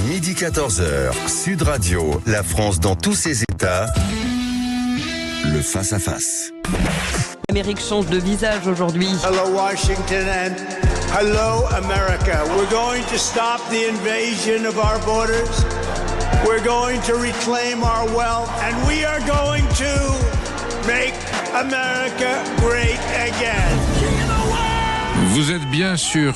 Midi 14h, Sud Radio, la France dans tous ses états, le face-à-face. L'Amérique change de visage aujourd'hui. Hello Washington and hello America. We're going to stop the invasion of our borders. We're going to reclaim our wealth and we are going to make America great again. Vous êtes bien sur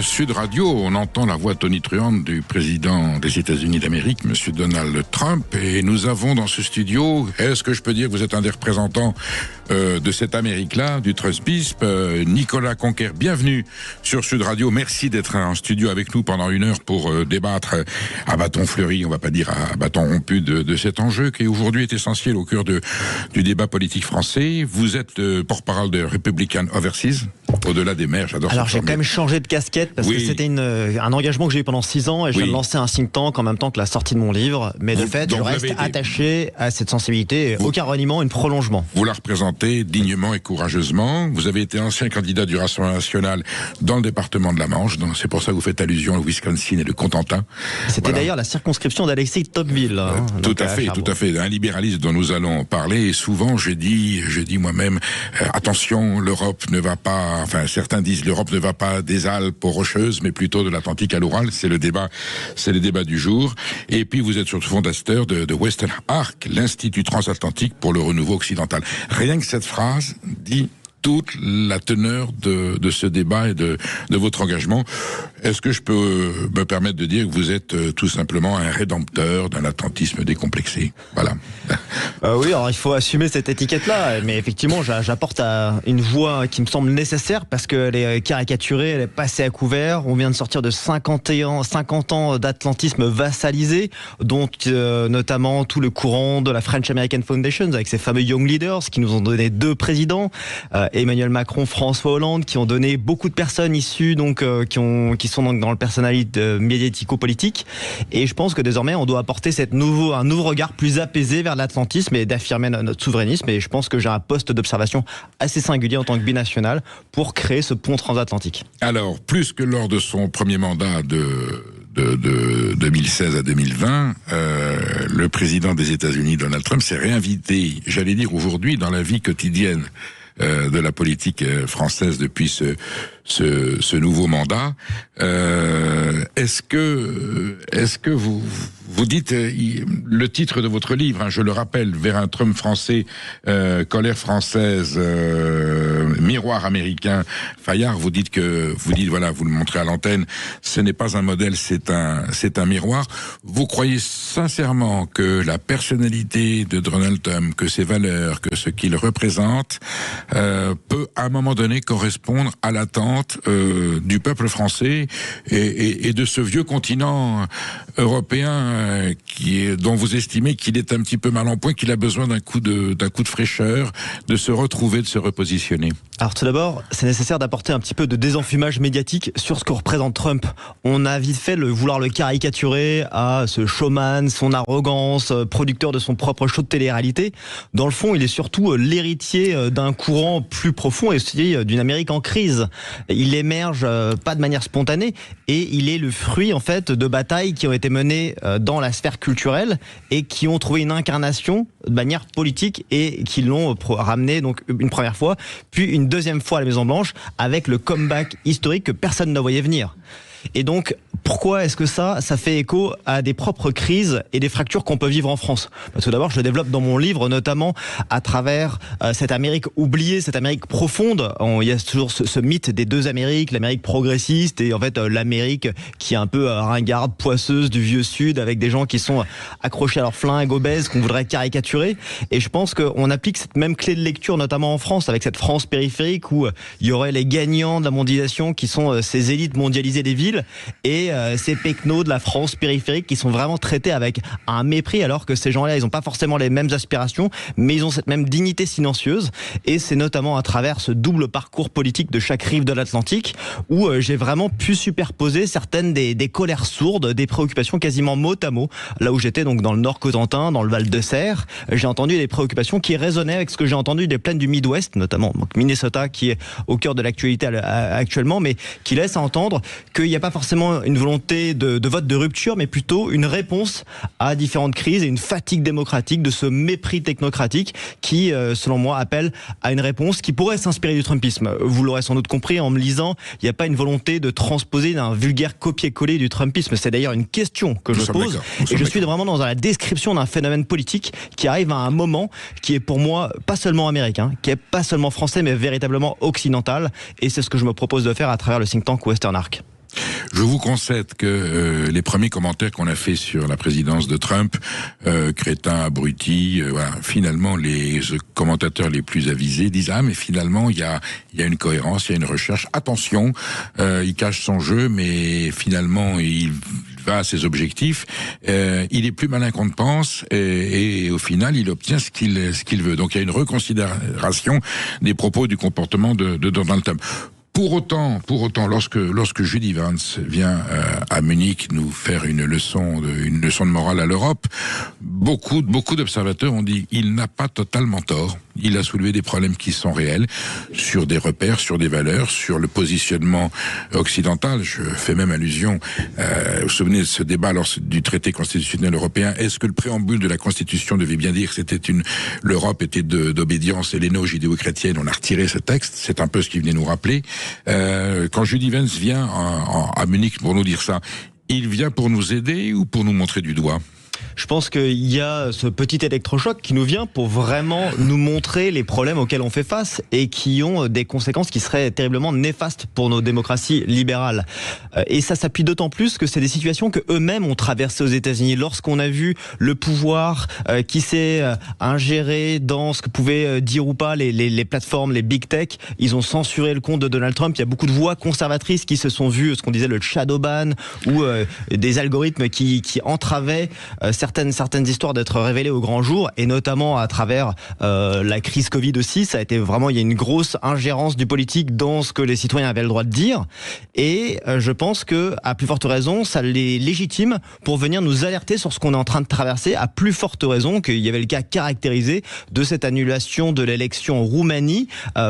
Sud Radio, on entend la voix tonitruante du président des États-Unis d'Amérique, M. Donald Trump, et nous avons dans ce studio, est-ce que je peux dire que vous êtes un des représentants de cette Amérique-là, du Trumpisme, Nicolas Conquer, bienvenue sur Sud Radio, merci d'être en studio avec nous pendant une heure pour débattre à bâton fleuri, on va pas dire à bâton rompu de cet enjeu qui aujourd'hui est essentiel au cœur du débat politique français. Vous êtes porte-parole de Republican Overseas, au-delà des mers. Alors j'ai quand même changé de casquette parce que c'était un engagement que j'ai eu pendant 6 ans et je viens de lancer un think tank en même temps que la sortie de mon livre, mais de fait je reste attaché à cette sensibilité, aucun reniement, une prolongement. Vous la représentez dignement et courageusement, vous avez été ancien candidat du Rassemblement National dans le département de la Manche, donc c'est pour ça que vous faites allusion au Wisconsin et le Cotentin. C'était d'ailleurs la circonscription d'Alexis Tocqueville. Tout à fait, un libéralisme dont nous allons parler, et souvent je dis moi-même, attention, l'Europe ne va pas, enfin certains disent l'Europe ne va pas des Alpes aux Rocheuses, mais plutôt de l'Atlantique à l'Oural. C'est le débat du jour. Et puis vous êtes surtout fondateur de Western Arc, l'Institut transatlantique pour le renouveau occidental. Rien que cette phrase dit toute la teneur de ce débat et de votre engagement. Est-ce que je peux me permettre de dire que vous êtes tout simplement un rédempteur d'un atlantisme décomplexé? Voilà. Oui, alors il faut assumer cette étiquette-là, mais effectivement, j'apporte une voix qui me semble nécessaire parce qu'elle est caricaturée, elle est passée à couvert. On vient de sortir de 50 ans d'atlantisme vassalisé, dont notamment tout le courant de la French American Foundation, avec ses fameux Young Leaders qui nous ont donné 2 présidents. Emmanuel Macron, François Hollande, qui ont donné beaucoup de personnes issues, donc qui sont donc dans le personnalité médiatico-politique. Et je pense que désormais, on doit apporter un nouveau regard plus apaisé vers l'atlantisme et d'affirmer notre souverainisme. Et je pense que j'ai un poste d'observation assez singulier en tant que binational pour créer ce pont transatlantique. Alors, plus que lors de son premier mandat de 2016 à 2020, le président des États-Unis, Donald Trump, s'est réinvité, j'allais dire aujourd'hui, dans la vie quotidienne de la politique française depuis ce nouveau mandat. Est-ce que vous dites le titre de votre livre, je le rappelle, vers un Trump français, colère française, miroir américain. Fayard, vous dites voilà, vous le montrez à l'antenne, ce n'est pas un modèle, c'est un miroir. Vous croyez sincèrement que la personnalité de Donald Trump, que ses valeurs, que ce qu'il représente, peut à un moment donné correspondre à l'attente du peuple français et de ce vieux continent européen dont vous estimez qu'il est un petit peu mal en point, qu'il a besoin d'un coup de fraîcheur, de se retrouver, de se repositionner? Alors tout d'abord, c'est nécessaire d'apporter un petit peu de désenfumage médiatique sur ce que représente Trump. On a vite fait vouloir le caricaturer à ce showman, son arrogance, producteur de son propre show de télé-réalité. Dans le fond, il est surtout l'héritier d'un courant plus profond et aussi d'une Amérique en crise. Il émerge pas de manière spontanée et il est le fruit en fait de batailles qui ont été menées dans la sphère culturelle et qui ont trouvé une incarnation de manière politique et qui l'ont ramené donc une première fois, puis une deuxième fois à la Maison-Blanche avec le comeback historique que personne ne voyait venir. Et donc, pourquoi est-ce que ça fait écho à des propres crises et des fractures qu'on peut vivre en France? Tout d'abord, je le développe dans mon livre, notamment à travers cette Amérique oubliée, cette Amérique profonde. Il y a toujours ce mythe des 2 Amériques, l'Amérique progressiste et en fait l'Amérique qui est un peu ringarde, poisseuse du vieux Sud, avec des gens qui sont accrochés à leur flingue, obèses, qu'on voudrait caricaturer. Et je pense qu'on applique cette même clé de lecture, notamment en France, avec cette France périphérique où il y aurait les gagnants de la mondialisation qui sont ces élites mondialisées des villes et ces pecnos de la France périphérique qui sont vraiment traités avec un mépris, alors que ces gens-là, ils n'ont pas forcément les mêmes aspirations, mais ils ont cette même dignité silencieuse. Et c'est notamment à travers ce double parcours politique de chaque rive de l'Atlantique où j'ai vraiment pu superposer certaines des colères sourdes, des préoccupations quasiment mot à mot. Là où j'étais donc dans le Nord Cotentin, dans le Val-de-Serre, j'ai entendu des préoccupations qui résonnaient avec ce que j'ai entendu des plaines du Midwest, notamment donc Minnesota qui est au cœur de l'actualité actuellement, mais qui laisse à entendre qu'il y a a pas forcément une volonté de vote de rupture, mais plutôt une réponse à différentes crises et une fatigue démocratique, de ce mépris technocratique qui, selon moi, appelle à une réponse qui pourrait s'inspirer du Trumpisme. Vous l'aurez sans doute compris en me lisant, il n'y a pas une volonté de transposer un vulgaire copier-coller du Trumpisme. C'est d'ailleurs une question que je pose. Et je suis vraiment dans la description d'un phénomène politique qui arrive à un moment qui est pour moi pas seulement américain, qui est pas seulement français, mais véritablement occidental. Et c'est ce que je me propose de faire à travers le think tank Western Arc. Je vous concède que les premiers commentaires qu'on a fait sur la présidence de Trump, crétin, abruti, voilà, finalement les commentateurs les plus avisés disent mais finalement il y a une cohérence, il y a une recherche. Attention, il cache son jeu, mais finalement il va à ses objectifs. Il est plus malin qu'on ne pense, et au final il obtient ce qu'il veut. Donc il y a une reconsidération des propos, du comportement de Donald Trump. Pour autant, lorsque Judy Vance vient à Munich nous faire une leçon de morale à l'Europe, beaucoup d'observateurs ont dit il n'a pas totalement tort. Il a soulevé des problèmes qui sont réels sur des repères, sur des valeurs, sur le positionnement occidental. Je fais même allusion, vous vous souvenez de ce débat du traité constitutionnel européen. Est-ce que le préambule de la Constitution devait bien dire que l'Europe était d'obédience helléno-judéo-chrétienne? On a retiré ce texte. C'est un peu ce qu'il venait nous rappeler. Quand Judy Vance vient à Munich pour nous dire ça, il vient pour nous aider ou pour nous montrer du doigt? Je pense qu'il y a ce petit électrochoc qui nous vient pour vraiment nous montrer les problèmes auxquels on fait face et qui ont des conséquences qui seraient terriblement néfastes pour nos démocraties libérales. Et ça s'appuie d'autant plus que c'est des situations que eux-mêmes ont traversées aux États-Unis. Lorsqu'on a vu le pouvoir qui s'est ingéré dans ce que pouvaient dire ou pas les plateformes, les big tech, ils ont censuré le compte de Donald Trump. Il y a beaucoup de voix conservatrices qui se sont vues, ce qu'on disait le shadow ban, ou des algorithmes qui entravaient certaines histoires d'être révélées au grand jour, et notamment à travers la crise Covid aussi. Ça a été vraiment, il y a une grosse ingérence du politique dans ce que les citoyens avaient le droit de dire, et je pense que à plus forte raison, ça les légitime pour venir nous alerter sur ce qu'on est en train de traverser, à plus forte raison qu'il y avait le cas caractérisé de cette annulation de l'élection en Roumanie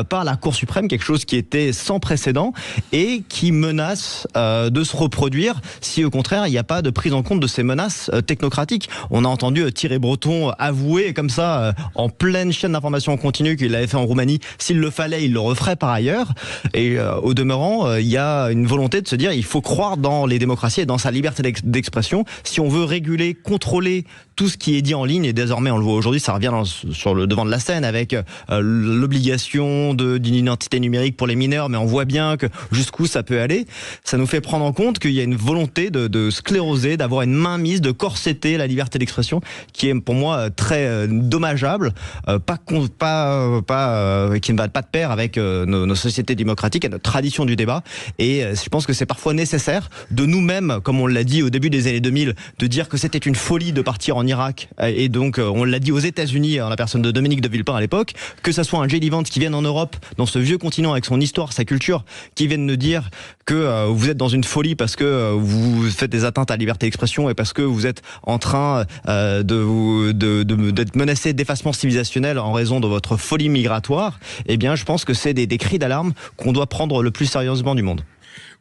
par la Cour suprême, quelque chose qui était sans précédent et qui menace de se reproduire si au contraire il n'y a pas de prise en compte de ces menaces technocratiques. On a entendu Thierry Breton avouer comme ça en pleine chaîne d'information continue qu'il l'avait fait en Roumanie. S'il le fallait, il le referait par ailleurs. Et au demeurant, il y a une volonté de se dire il faut croire dans les démocraties et dans sa liberté d'expression. Si on veut réguler, contrôler tout ce qui est dit en ligne, et désormais on le voit aujourd'hui, ça revient sur le devant de la scène avec l'obligation d'une identité numérique pour les mineurs, mais on voit bien que jusqu'où ça peut aller. Ça nous fait prendre en compte qu'il y a une volonté de scléroser, d'avoir une mainmise, de corseter la liberté d'expression, qui est pour moi très dommageable, qui ne va pas de pair avec nos sociétés démocratiques et notre tradition du débat. Et je pense que c'est parfois nécessaire de nous-mêmes, comme on l'a dit au début des années 2000, de dire que c'était une folie de partir en Irak, et donc on l'a dit aux États-Unis en la personne de Dominique de Villepin à l'époque, que ça soit un J.D. Vance qui vienne en Europe, dans ce vieux continent avec son histoire, sa culture, qui vienne nous dire que vous êtes dans une folie parce que vous faites des atteintes à la liberté d'expression et parce que vous êtes en train d'être menacé d'effacement civilisationnel en raison de votre folie migratoire. Eh bien, je pense que c'est des cris d'alarme qu'on doit prendre le plus sérieusement du monde.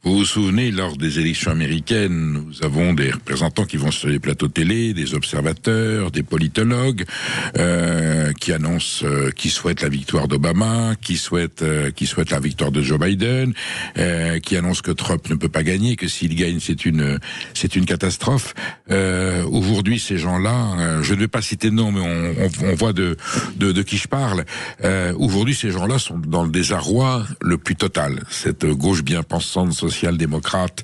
Vous vous souvenez, lors des élections américaines, nous avons des représentants qui vont sur les plateaux télé, des observateurs, des politologues, qui annoncent, qui souhaitent la victoire d'Obama, qui souhaitent la victoire de Joe Biden, qui annoncent que Trump ne peut pas gagner, que s'il gagne, c'est une catastrophe. Aujourd'hui, ces gens-là, je ne vais pas citer de nom, mais on voit de qui je parle. Aujourd'hui, ces gens-là sont dans le désarroi le plus total. Cette gauche bien pensante, social-démocrate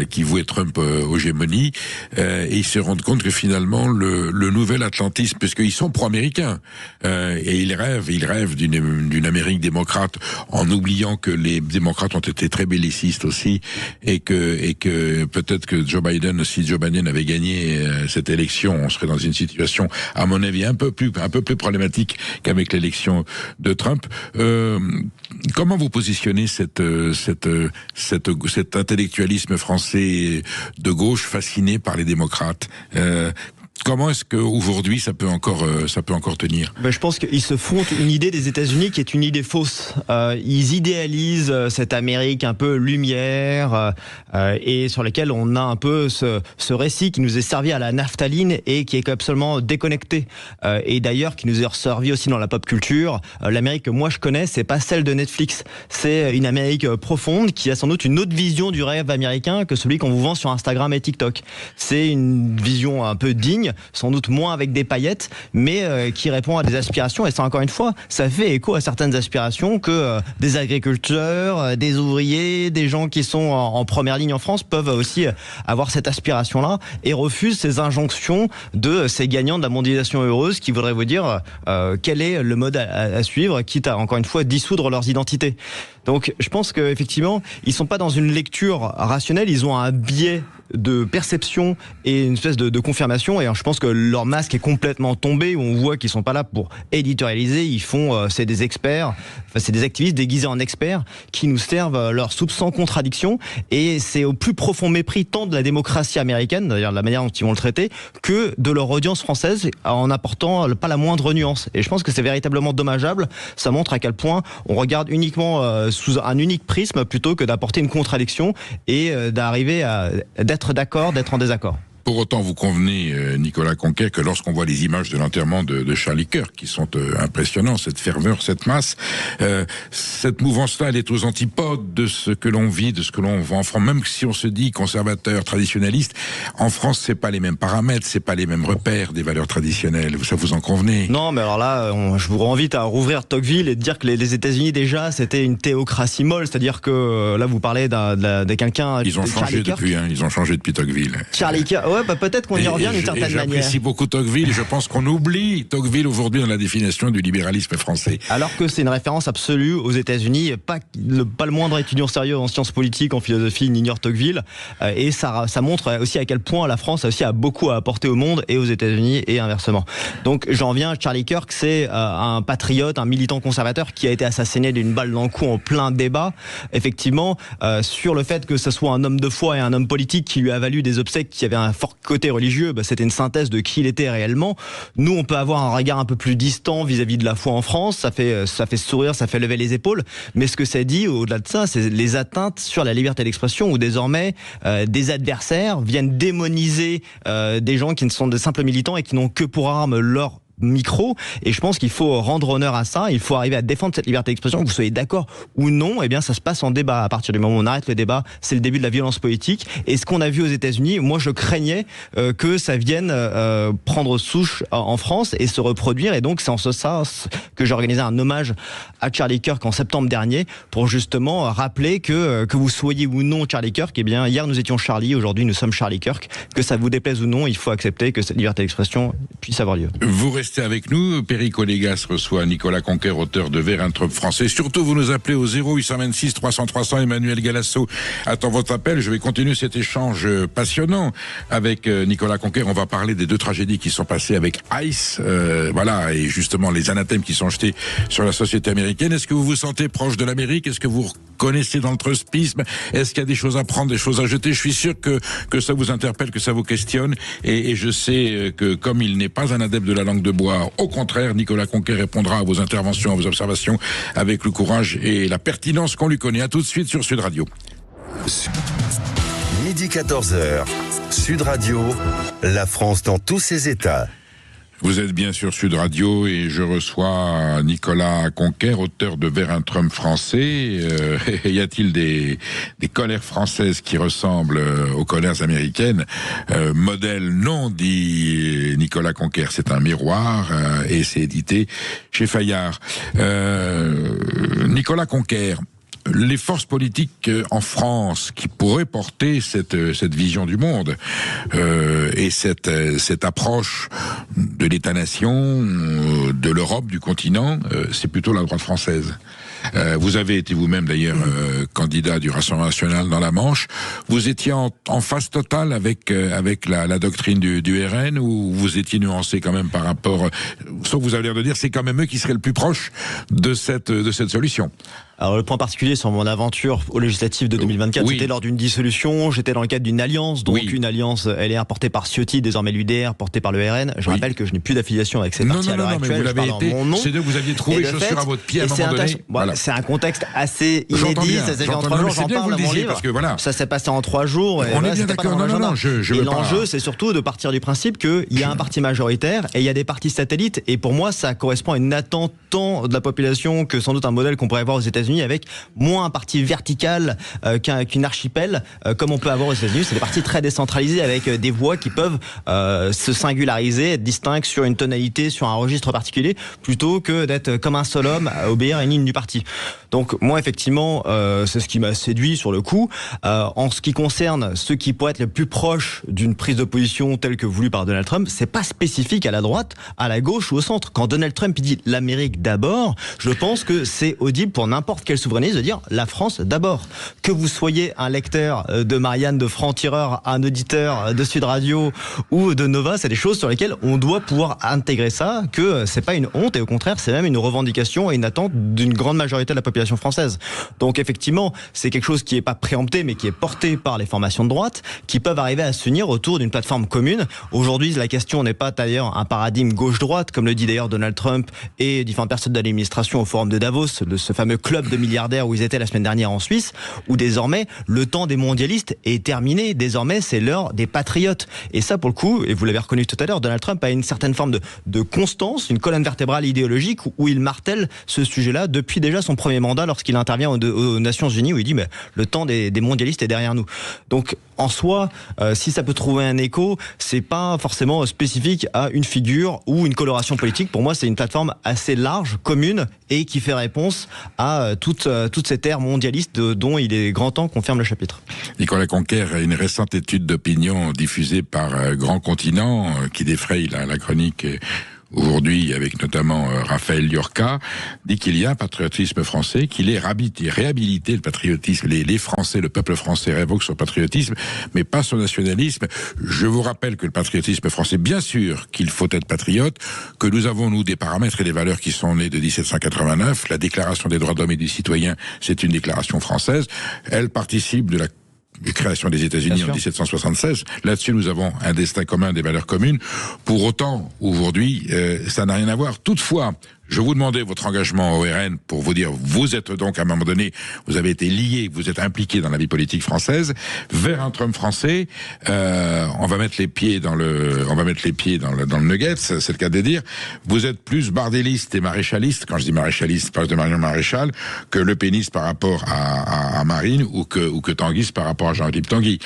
qui vouait Trump aux gémonies, et ils se rendent compte que finalement le nouvel atlantisme, puisqu'ils sont pro-américains, et ils rêvent d'une Amérique démocrate, en oubliant que les démocrates ont été très bellicistes aussi, et que peut-être que si Joe Biden avait gagné cette élection, on serait dans une situation, à mon avis, un peu plus problématique qu'avec l'élection de Trump. Comment vous positionnez cet intellectualisme français de gauche fasciné par les démocrates, Comment est-ce qu'aujourd'hui ça peut encore tenir? Je pense qu'ils se font une idée des États-Unis qui est une idée fausse. Ils idéalisent cette Amérique un peu lumière et sur laquelle on a un peu ce récit qui nous est servi à la naphtaline et qui est absolument déconnecté. Et d'ailleurs qui nous est servi aussi dans la pop culture. L'Amérique que moi je connais, c'est pas celle de Netflix. C'est une Amérique profonde qui a sans doute une autre vision du rêve américain que celui qu'on vous vend sur Instagram et TikTok. C'est une vision un peu digne, sans doute moins avec des paillettes, mais qui répond à des aspirations. Et ça, encore une fois, ça fait écho à certaines aspirations que des agriculteurs, des ouvriers, des gens qui sont en première ligne en France peuvent aussi avoir cette aspiration-là et refusent ces injonctions de ces gagnants de la mondialisation heureuse qui voudraient vous dire quel est le mode à suivre, quitte à, encore une fois, dissoudre leurs identités. Donc, je pense qu'effectivement, ils sont pas dans une lecture rationnelle, ils ont un biais de perception et une espèce de confirmation. Et alors, je pense que leur masque est complètement tombé, où on voit qu'ils sont pas là pour éditorialiser. Ils font, c'est des experts, enfin, c'est des activistes déguisés en experts qui nous servent leur soupe sans contradiction. Et c'est au plus profond mépris tant de la démocratie américaine, d'ailleurs de la manière dont ils vont le traiter, que de leur audience française, en apportant pas la moindre nuance. Et je pense que c'est véritablement dommageable. Ça montre à quel point on regarde uniquement sous un unique prisme plutôt que d'apporter une contradiction et d'arriver à d'être d'accord, d'être en désaccord. Pour autant, vous convenez, Nicolas Conquer, que lorsqu'on voit les images de l'enterrement de Charlie Kirk, qui sont impressionnants, cette ferveur, cette masse, cette mouvance-là, elle est aux antipodes de ce que l'on vit, de ce que l'on voit en France. Même si on se dit conservateur, traditionnaliste, en France, c'est pas les mêmes paramètres, c'est pas les mêmes repères des valeurs traditionnelles. Ça, vous en convenez? Non, mais alors là, je vous renvite à rouvrir Tocqueville et de dire que les États-Unis, déjà, c'était une théocratie molle. C'est-à-dire que là, vous parlez de quelqu'un... Ils ont changé depuis, ils ont changé depuis Tocqueville. Charlie Kirk, ouais, peut-être qu'on y revient d'une certaine manière. J'apprécie beaucoup Tocqueville, je pense qu'on oublie Tocqueville aujourd'hui dans la définition du libéralisme français. Alors que c'est une référence absolue aux États-Unis, pas le moindre étudiant sérieux en sciences politiques, en philosophie, n'ignore Tocqueville, et ça montre aussi à quel point la France aussi a beaucoup à apporter au monde et aux États-Unis et inversement. Donc j'en viens, Charlie Kirk, c'est un patriote, un militant conservateur qui a été assassiné d'une balle dans le cou en plein débat, effectivement, sur le fait que ce soit un homme de foi et un homme politique qui lui a valu des obsèques qui avaient un fort côté religieux, c'était une synthèse de qui il était réellement. Nous, on peut avoir un regard un peu plus distant vis-à-vis de la foi en France, ça fait sourire, ça fait lever les épaules, mais ce que ça dit, au-delà de ça, c'est les atteintes sur la liberté d'expression, où désormais, des adversaires viennent démoniser des gens qui ne sont de simples militants et qui n'ont que pour arme leur micro, et je pense qu'il faut rendre honneur à ça, il faut arriver à défendre cette liberté d'expression, que vous soyez d'accord ou non, eh bien ça se passe en débat. À partir du moment où on arrête le débat, c'est le début de la violence politique, et ce qu'on a vu aux États-Unis, moi je craignais que ça vienne prendre souche en France et se reproduire, et donc c'est en ce sens que j'ai organisé un hommage à Charlie Kirk en septembre dernier, pour justement rappeler que vous soyez ou non Charlie Kirk, eh bien hier nous étions Charlie, aujourd'hui nous sommes Charlie Kirk, que ça vous déplaise ou non, il faut accepter que cette liberté d'expression puisse avoir lieu. Vous restez avec nous. Perico Légas reçoit Nicolas Conquer, auteur de Vers un Trump français. Surtout, vous nous appelez au 0826 300 300. Emmanuel Galasso attend votre appel. Je vais continuer cet échange passionnant avec Nicolas Conquer. On va parler des deux tragédies qui sont passées avec ICE. Voilà, et justement les anathèmes qui sont jetés sur la société américaine. Est-ce que vous vous sentez proche de l'Amérique? Est-ce que vous reconnaissez dans le trumpisme? Est-ce qu'il y a des choses à prendre, des choses à jeter? Je suis sûr que ça vous interpelle, que ça vous questionne. Et je sais que comme il n'est pas un adepte de la langue de bois, au contraire, Nicolas Conquer répondra à vos interventions, à vos observations avec le courage et la pertinence qu'on lui connaît. À tout de suite sur Sud Radio. Midi 14h, Sud Radio, la France dans tous ses états. Vous êtes bien sur Sud Radio et je reçois Nicolas Conquer, auteur de Vers un Trump français. Y a-t-il des colères françaises qui ressemblent aux colères américaines? Modèle non, dit Nicolas Conquer. C'est un miroir et c'est édité chez Fayard. Nicolas Conquer, les forces politiques en France qui pourraient porter cette vision du monde et cette approche de l'État-nation, de l'Europe, du continent, c'est plutôt la droite française. Vous avez été vous-même d'ailleurs candidat du Rassemblement national dans la Manche. Vous étiez en phase totale avec la doctrine du RN, ou vous étiez nuancé quand même par rapport, sauf que vous avez l'air de dire c'est quand même eux qui seraient le plus proches de cette solution. Alors le point particulier sur mon aventure aux législatives de 2024, c'était lors d'une dissolution, j'étais dans le cadre d'une alliance, donc une alliance LR portée par Ciotti, désormais l'UDR, portée par le RN. Je rappelle que je n'ai plus d'affiliation avec ces partis à l'heure actuelle. Mais vous l'avez été, c'est deux, vous aviez trouvé chaussures à votre pied à un moment donné. C'est un contexte assez inédit, ça s'est fait en 3 jours, j'en parle dans mon livre. Parce que voilà. Ça s'est passé en 3 jours. On est bien d'accord, et l'enjeu, c'est surtout de partir du principe qu'il y a un parti majoritaire et il y a des partis satellites. Et pour moi, ça correspond à une attente tant de la population que sans doute un modèle qu'on pourrait avoir aux États-Unis avec moins un parti vertical qu'une archipel comme on peut avoir aux États-Unis. C'est des partis très décentralisés avec des voix qui peuvent se singulariser, être distincts sur une tonalité, sur un registre particulier, plutôt que d'être comme un seul homme à obéir à une ligne du parti. Donc moi, effectivement, c'est ce qui m'a séduit sur le coup. En ce qui concerne ceux qui pourraient être les plus proches d'une prise de position telle que voulue par Donald Trump, c'est pas spécifique à la droite, à la gauche ou au centre. Quand Donald Trump dit l'Amérique d'abord, je pense que c'est audible pour n'importe quel souverainiste de dire la France d'abord. Que vous soyez un lecteur de Marianne de Franc-Tireur, un auditeur de Sud Radio ou de Nova, c'est des choses sur lesquelles on doit pouvoir intégrer ça, que c'est pas une honte et au contraire c'est même une revendication et une attente d'une grande majorité de la population française. Donc effectivement, c'est quelque chose qui est pas préempté mais qui est porté par les formations de droite qui peuvent arriver à s'unir autour d'une plateforme commune. Aujourd'hui, la question n'est pas d'ailleurs un paradigme gauche-droite, comme le dit d'ailleurs Donald Trump et différentes personnes de l'administration au forum de Davos, ce fameux club de milliardaires où ils étaient la semaine dernière en Suisse, où désormais le temps des mondialistes est terminé. Désormais, c'est l'heure des patriotes. Et ça, pour le coup, et vous l'avez reconnu tout à l'heure, Donald Trump a une certaine forme de constance, une colonne vertébrale idéologique où il martèle ce sujet-là depuis déjà son premier mandat lorsqu'il intervient aux Nations Unies où il dit mais le temps des mondialistes est derrière nous. Donc en soi, si ça peut trouver un écho, c'est pas forcément spécifique à une figure ou une coloration politique. Pour moi, c'est une plateforme assez large, commune, et qui fait réponse à toute cette ère mondialiste dont il est grand temps qu'on ferme le chapitre. Nicolas Conquer, une récente étude d'opinion diffusée par Grand Continent qui défraye la chronique aujourd'hui, avec notamment Raphaël Liorca, dit qu'il y a un patriotisme français, qu'il est réhabilité le patriotisme. Les Français, le peuple français révoque son patriotisme, mais pas son nationalisme. Je vous rappelle que le patriotisme français, bien sûr qu'il faut être patriote, que nous avons, nous, des paramètres et des valeurs qui sont nées de 1789. La Déclaration des droits de l'homme et du citoyen, c'est une déclaration française. Elle participe de la création des États-Unis en 1776. Là-dessus, nous avons un destin commun, des valeurs communes. Pour autant, aujourd'hui, ça n'a rien à voir. Toutefois, je vous demandais votre engagement au RN pour vous dire, vous êtes donc à un moment donné, vous avez été lié, vous êtes impliqué dans la vie politique française, vers un Trump français. On va mettre les pieds dans le nugget, c'est le cas de dire. Vous êtes plus bardéliste et maréchaliste. Quand je dis maréchaliste, je parle de Marion Maréchal, que Le Peniste par rapport à Marine ou que Tanguy par rapport à Jean-Philippe Tanguy.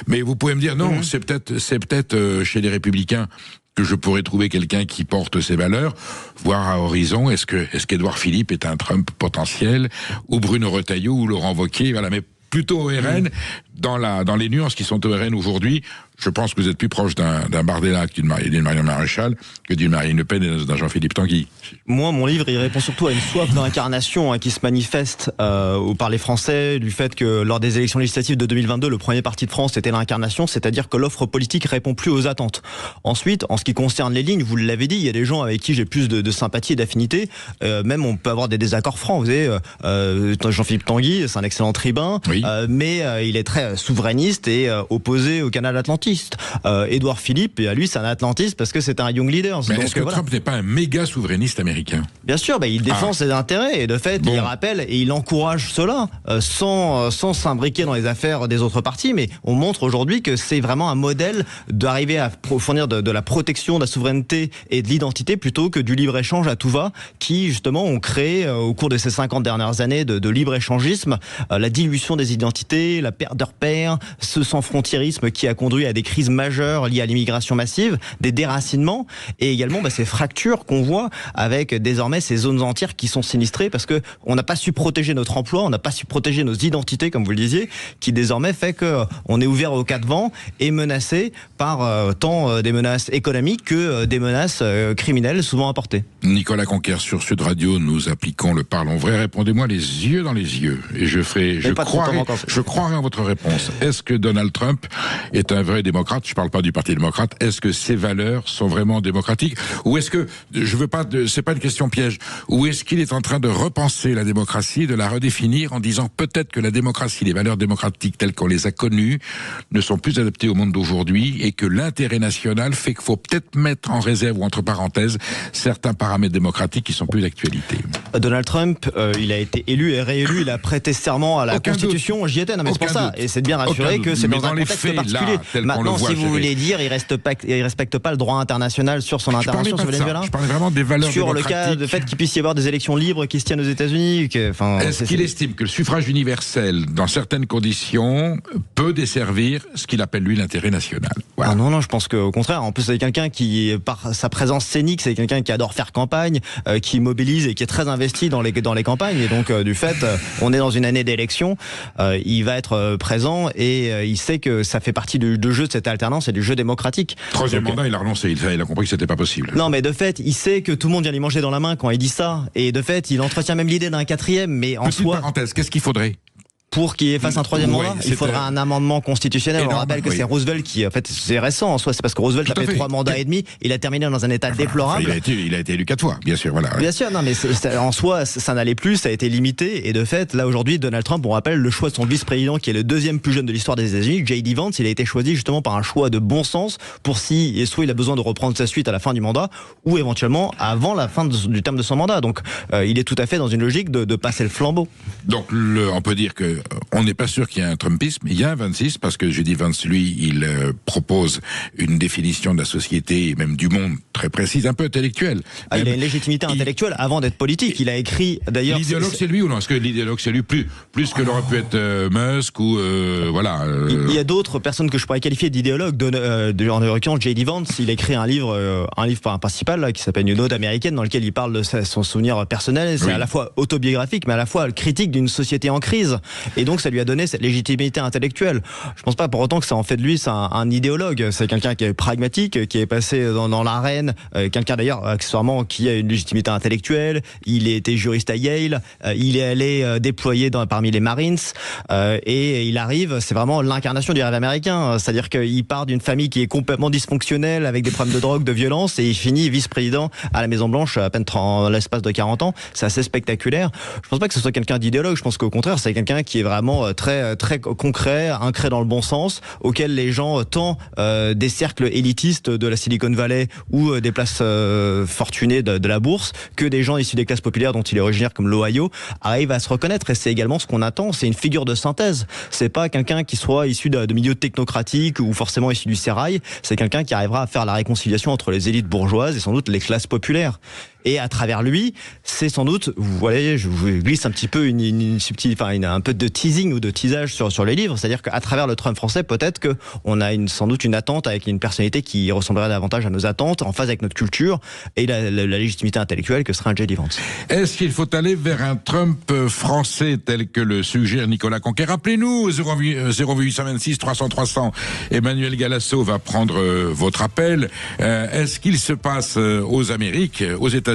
Mais vous pouvez me dire non, c'est peut-être chez les Républicains que je pourrais trouver quelqu'un qui porte ces valeurs, voir à horizon, est-ce qu'Édouard Philippe est un Trump potentiel, ou Bruno Retailleau, ou Laurent Wauquiez, voilà, mais plutôt au RN, dans les nuances qui sont au RN aujourd'hui, je pense que vous êtes plus proche d'un Bardella d'une Marion Maréchal que d'une Marine Le Pen et d'un Jean-Philippe Tanguy. Moi, mon livre, il répond surtout à une soif d'incarnation qui se manifeste par les Français, du fait que lors des élections législatives de 2022, le premier parti de France était l'incarnation, c'est-à-dire que l'offre politique répond plus aux attentes. Ensuite, en ce qui concerne les lignes, vous l'avez dit, il y a des gens avec qui j'ai plus de sympathie et d'affinité, même on peut avoir des désaccords francs. Vous savez, Jean-Philippe Tanguy, c'est un excellent tribun, mais il est très souverainiste et opposé au canal Atlantique. Édouard Philippe, et à lui, c'est un atlantiste parce que c'est un young leader. Mais est-ce que Trump n'est pas un méga souverainiste américain ? Bien sûr, il défend ses intérêts et de fait, il rappelle et il encourage cela sans s'imbriquer dans les affaires des autres partis. Mais on montre aujourd'hui que c'est vraiment un modèle d'arriver à fournir de la protection, de la souveraineté et de l'identité plutôt que du libre-échange à tout va qui, justement, ont créé au cours de ces 50 dernières années de libre-échangisme la dilution des identités, la perte de repères, ce sans-frontiérisme qui a conduit à des crises majeures liées à l'immigration massive, des déracinements et également ces fractures qu'on voit avec désormais ces zones entières qui sont sinistrées parce que on n'a pas su protéger notre emploi, on n'a pas su protéger nos identités comme vous le disiez, qui désormais fait que on est ouvert aux quatre vents et menacé par tant des menaces économiques que des menaces criminelles souvent importées. Nicolas Conquer sur Sud Radio, nous appliquons le parlons vrai. Répondez-moi les yeux dans les yeux et je croirai en votre réponse. Est-ce que Donald Trump est un vrai démocrate, je ne parle pas du Parti démocrate, est-ce que ces valeurs sont vraiment démocratiques? Ou est-ce que, c'est pas une question piège, ou est-ce qu'il est en train de repenser la démocratie, de la redéfinir en disant peut-être que la démocratie, les valeurs démocratiques telles qu'on les a connues, ne sont plus adaptées au monde d'aujourd'hui et que l'intérêt national fait qu'il faut peut-être mettre en réserve ou entre parenthèses certains paramètres démocratiques qui sont plus d'actualité. Donald Trump, il a été élu et réélu, il a prêté serment à la Aucun Constitution, doute. j'y étais, non mais c'est pour ça, et c'est de bien rassurer que c'est dans un contexte particulier. Maintenant, si vous voulez dire, il respecte pas le droit international sur son intervention sur Venezuela. Je parlais vraiment des valeurs sur démocratiques. Sur le cas de fait qu'il puisse y avoir des élections libres qui se tiennent aux États-Unis. Est-ce qu'il estime que le suffrage universel, dans certaines conditions, peut desservir ce qu'il appelle lui l'intérêt national? Voilà. Ah non, je pense qu'au contraire. En plus, c'est quelqu'un qui, par sa présence scénique, c'est quelqu'un qui adore faire campagne, qui mobilise et qui est très investi dans les campagnes. Et donc, du fait, on est dans une année d'élection, il va être présent et il sait que ça fait partie du jeu de cette alternance et du jeu démocratique. Troisième mandat, il a renoncé. Il a compris que c'était pas possible. Non, mais de fait, il sait que tout le monde vient lui manger dans la main quand il dit ça. Et de fait, il entretient même l'idée d'un quatrième. Mais en Petite soi, parenthèse, qu'est-ce qu'il faudrait? Pour qu'il fasse un troisième mandat, il faudra un amendement constitutionnel. Énorme, on rappelle que c'est Roosevelt qui, en fait, c'est récent en soi, c'est parce que Roosevelt a fait 3 mandats et demi, il a terminé dans un état déplorable. Il a été élu 4 fois, bien sûr, voilà. Bien sûr, non, mais en soi, ça n'allait plus, ça a été limité, et de fait, là aujourd'hui, Donald Trump, on rappelle le choix de son vice-président, qui est le deuxième plus jeune de l'histoire des États-Unis, J.D. Vance, il a été choisi justement par un choix de bon sens pour si, soit il a besoin de reprendre sa suite à la fin du mandat, ou éventuellement avant la fin du terme de son mandat. Donc, il est tout à fait dans une logique de passer le flambeau. Donc, on peut dire que on n'est pas sûr qu'il y ait un Trumpisme, il y a un 26, parce que J.D. Vance, lui, il propose une définition de la société et même du monde très précise, un peu intellectuelle. Il a une légitimité intellectuelle avant d'être politique. Il a écrit, d'ailleurs... L'idéologue, c'est lui ou non? Est-ce que l'idéologue, c'est lui plus que l'aurait pu être Musk ou... voilà. Il y a d'autres personnes que je pourrais qualifier d'idéologues. En l'occurrence, J.D. Vance, il a écrit un livre principal là, qui s'appelle Une ode américaine, dans lequel il parle de son souvenir personnel. C'est à la fois autobiographique, mais à la fois critique d'une société en crise. Et donc, ça lui a donné cette légitimité intellectuelle. Je pense pas pour autant que ça en fait de lui un idéologue. C'est quelqu'un qui est pragmatique, qui est passé dans l'arène, quelqu'un d'ailleurs accessoirement qui a une légitimité intellectuelle. Il a été juriste à Yale, il est allé déployer parmi les Marines, et il arrive, c'est vraiment l'incarnation du rêve américain. C'est-à-dire qu'il part d'une famille qui est complètement dysfonctionnelle, avec des problèmes de drogue, de violence, et il finit vice-président à la Maison-Blanche à peine l'espace de 40 ans. C'est assez spectaculaire. Je pense pas que ce soit quelqu'un d'idéologue. Je pense qu'au contraire, c'est quelqu'un qui est vraiment très concret, ancré dans le bon sens, auquel les gens, tant des cercles élitistes de la Silicon Valley ou des places fortunées de la bourse, que des gens issus des classes populaires dont il est originaire, comme l'Ohio, arrivent à se reconnaître. Et c'est également ce qu'on attend. C'est une figure de synthèse. C'est pas quelqu'un qui soit issu de milieux technocratiques ou forcément issu du sérail. C'est quelqu'un qui arrivera à faire la réconciliation entre les élites bourgeoises et sans doute les classes populaires. Et à travers lui, c'est sans doute, vous voyez, je vous glisse un petit peu un peu de teasing ou de teasage sur les livres, c'est-à-dire qu'à travers le Trump français, peut-être qu'on a sans doute une attente avec une personnalité qui ressemblerait davantage à nos attentes, en phase avec notre culture et la légitimité intellectuelle que serait un J.D. Vance. Est-ce qu'il faut aller vers un Trump français tel que le suggère Nicolas Conquer? Rappelez-nous, 0826 300 300, Emmanuel Galasso va prendre votre appel. Est-ce qu'il se passe aux Amériques, aux États-Unis,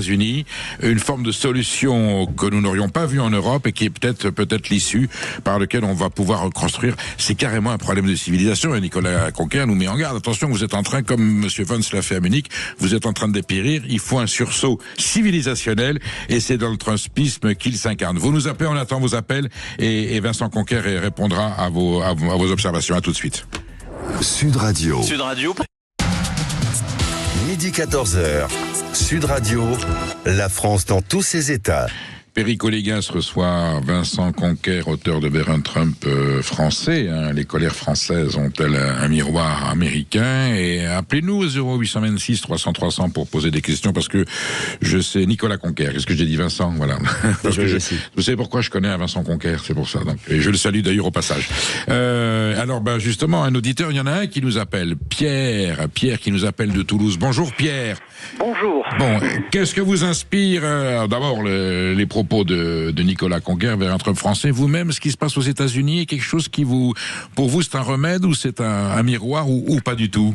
une forme de solution que nous n'aurions pas vue en Europe et qui est peut-être l'issue par laquelle on va pouvoir reconstruire? C'est carrément un problème de civilisation, et Nicolas Conquer nous met en garde. Attention, vous êtes en train, comme M. Vance l'a fait à Munich, vous êtes en train de dépérir. Il faut un sursaut civilisationnel, et c'est dans le trumpisme qu'il s'incarne. Vous nous appelez, on attend vos appels, et Vincent Conquer répondra à vos observations. À tout de suite. Sud Radio. Sud Radio. Midi 14h. Sud Radio, la France dans tous ses états. Perico Légas reçoit Vincent Conquer, auteur de Vers un Trump français. Les colères françaises ont-elles un miroir américain? Et appelez-nous au 0826 300 300 pour poser des questions, parce que je sais Nicolas Conquer. Qu'est-ce que j'ai dit, Vincent? Voilà. Parce que vous savez pourquoi je connais un Vincent Conquer, c'est pour ça. Donc, et je le salue d'ailleurs au passage. Alors, justement, un auditeur, il y en a un qui nous appelle, Pierre qui nous appelle de Toulouse. Bonjour Pierre. Bonjour. Bon, qu'est-ce que vous inspire d'abord les propos de Nicolas Conquer vers un Trump français? Vous-même, ce qui se passe aux États-Unis est quelque chose qui pour vous, c'est un remède ou c'est un miroir ou pas du tout?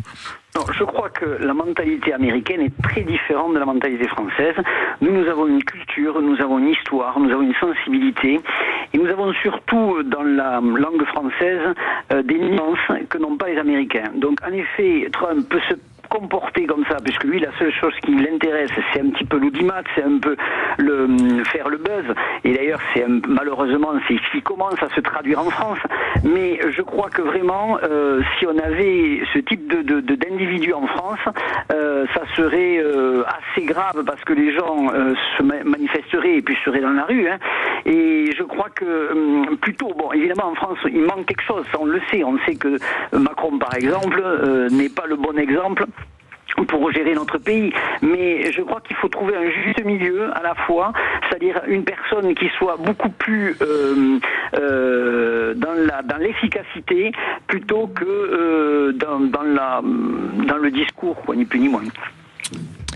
Alors, je crois que la mentalité américaine est très différente de la mentalité française. Nous avons une culture, nous avons une histoire, nous avons une sensibilité, et nous avons surtout dans la langue française des nuances que n'ont pas les Américains. Donc, en effet, Trump peut se comporter comme ça, puisque lui, la seule chose qui l'intéresse, c'est un petit peu l'audimat, c'est un peu faire le buzz, et d'ailleurs, malheureusement, c'est ce qui commence à se traduire en France, mais je crois que vraiment, si on avait ce type d'individu en France, ça serait assez grave, parce que les gens se manifesteraient et puis seraient dans la rue, hein, et je crois que plutôt, bon, évidemment, en France, il manque quelque chose, ça, on le sait, on sait que Macron, par exemple, n'est pas le bon exemple pour gérer notre pays, mais je crois qu'il faut trouver un juste milieu à la fois, c'est-à-dire une personne qui soit beaucoup plus dans l'efficacité plutôt que dans le discours, quoi, ni plus ni moins.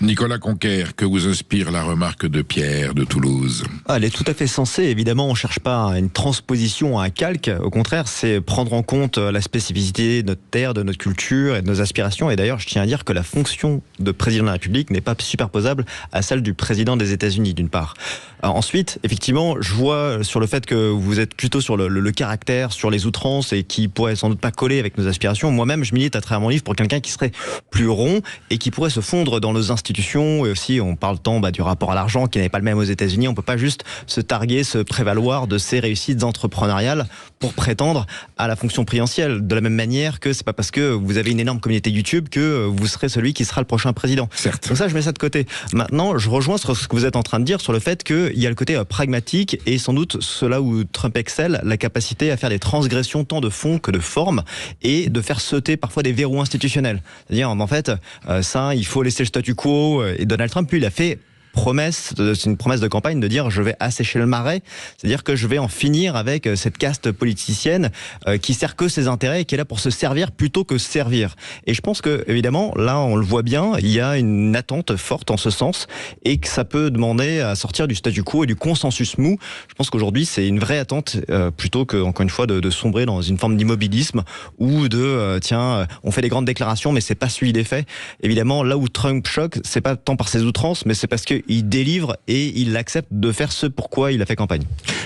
Nicolas Conquer, que vous inspire la remarque de Pierre de Toulouse? Elle est tout à fait sensée. Évidemment, on ne cherche pas une transposition, un calque. Au contraire, c'est prendre en compte la spécificité de notre terre, de notre culture et de nos aspirations. Et d'ailleurs, je tiens à dire que la fonction de président de la République n'est pas superposable à celle du président des États-Unis, d'une part. Alors, ensuite, effectivement, je vois sur le fait que vous êtes plutôt sur le caractère, sur les outrances et qui pourrait sans doute pas coller avec nos aspirations. Moi-même, je milite à travers mon livre pour quelqu'un qui serait plus rond et qui pourrait se fondre dans nos institutions. Et aussi, on parle tant du rapport à l'argent qui n'est pas le même aux États-Unis. On peut pas juste se targuer, se prévaloir de ses réussites entrepreneuriales pour prétendre à la fonction présidentielle. De la même manière que c'est pas parce que vous avez une énorme communauté YouTube que vous serez celui qui sera le prochain président. Certes. Donc ça, je mets ça de côté. Maintenant, je rejoins sur ce que vous êtes en train de dire sur le fait qu'il y a le côté pragmatique et sans doute cela où Trump excelle, la capacité à faire des transgressions tant de fond que de forme et de faire sauter parfois des verrous institutionnels. C'est-à-dire, en fait, il faut laisser le statu quo. Et Donald Trump, lui, il a fait c'est une promesse de campagne de dire je vais assécher le marais, c'est-à-dire que je vais en finir avec cette caste politicienne qui sert que ses intérêts et qui est là pour se servir plutôt que servir. Et je pense que évidemment là on le voit bien, il y a une attente forte en ce sens et que ça peut demander à sortir du statu quo et du consensus mou. Je pense qu'aujourd'hui c'est une vraie attente plutôt que encore une fois de sombrer dans une forme d'immobilisme ou de on fait des grandes déclarations mais c'est pas suivi des faits. Évidemment là où Trump choque, c'est pas tant par ses outrances mais c'est parce que il délivre et il accepte de faire ce pourquoi il a fait campagne.